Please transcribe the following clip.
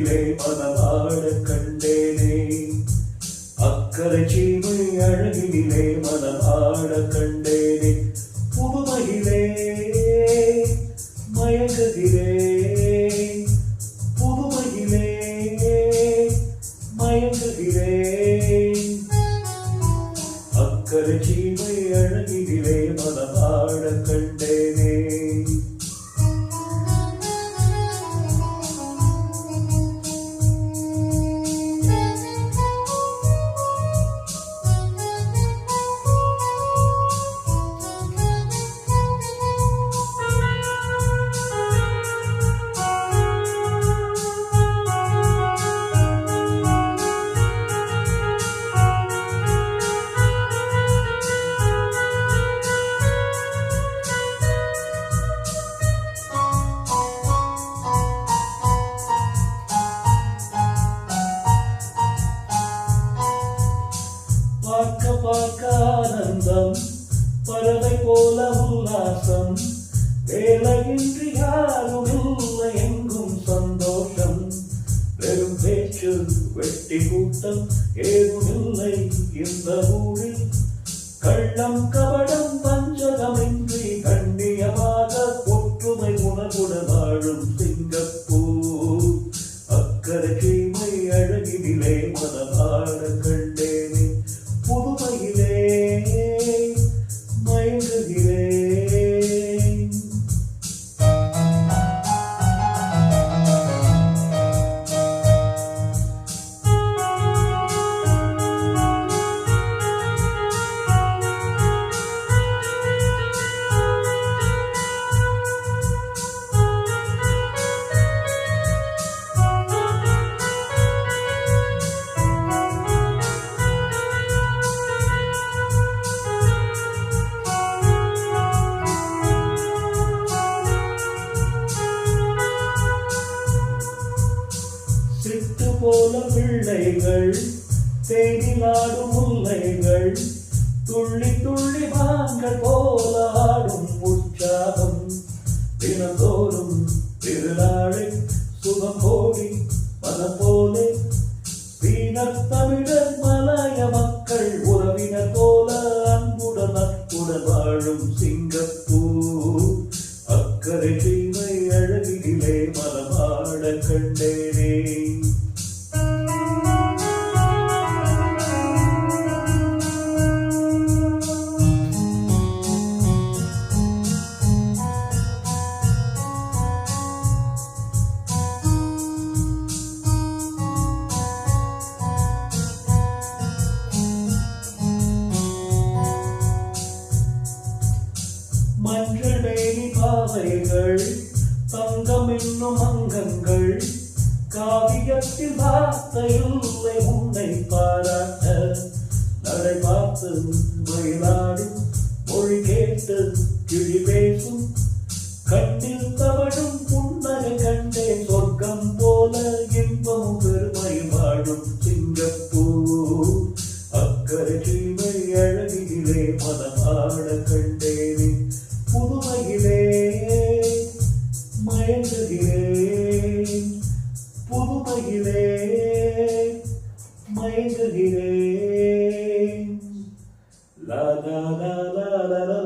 அழகினிலே மனமாட கண்டேனே. அக்கறை சீமை அழகினிலே மனமாட கண்டேனே. புதுமையிலே மயங்குகிறேன், புதுமையிலே மயங்குகிறேன். அக்கறை சீமை அழகினிலே மனமாட கண்டேனே. பார்க்க பார்க்க ஆனந்தம், பறவை போல உல்லாசம், வேலையின்றி யாரும் இல்லை எங்கும் சந்தோஷம். வெறும் பேச்சு வெட்டி கூட்டம் ஏதும் இல்லை இந்த ஊரில். கள்ளம் கபடம் பஞ்சகமின்றி கண்ணியமாக ஒற்றுமை உணர்வுடன் வாழும் சிங்கப்பூர். அக்கறை சீமை அழகினிலே மனமாட கண்டேனே. புதுமையிலே மயங்குகிறேன். சிட்டு போல பிள்ளைகள், தேனிலாடும் முல்லைகள், துள்ளி துள்ளி மான்கள் போல ஆடும் உற்சாகம். தினந்தோறும் திருநாளை சுகம் கோடி மனம் போலே. சீனத் தமிழர் மலைய மக்கள் உறவினர் போல அன்புடன் நட்புடன் வாழும் சிங்கப்பூர். அக்கறை சீமை அழகினிலே மனமாட கண்டேனே. மஞ்சள் வேலி பாவைகள், தங்கம் என்னும் அங்கங்கள், காவியத்தில் வார்த்தையுள்ளே உன்னை பாராட்ட. நடை பார்த்து மயிலாடும் மொழி கேட்டு கிழி பேசும், கண்ணில் தவழும் புன்னகை கண்டே சொர்க்கம் போல இன்பமும் பெருமை வாழும் சிங்கப்பூர். அக்கறை சீமை அழகினிலே மனமாட கண்டேனே. புதுமையிலே மயங்குகிறேன், புதுமையிலே மயங்குகிறேன். லா லா லா லா லா.